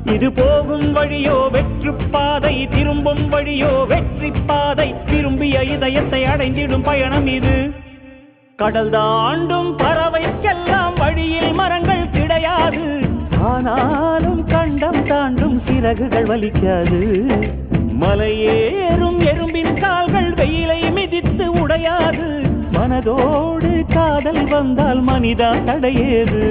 இது போகும் வழியோ வெற்று பாதை, திரும்பும் வழியோ வெற்றி பாதை. விரும்பிய இதயத்தை அடைந்திடும் பயணம் இது. கடல் தாண்டும் பறவைக்கெல்லாம் வழியில் மரங்கள் கிடையாது. ஆனாலும் கண்டம் தாண்டும் சிறகுகள் வலிக்காது. மலையேறும் எறும்பின் கால்கள் வெயிலை மிதித்து உடையாது. மனதோடு காதல் வந்தால் மனிதா தடையேது.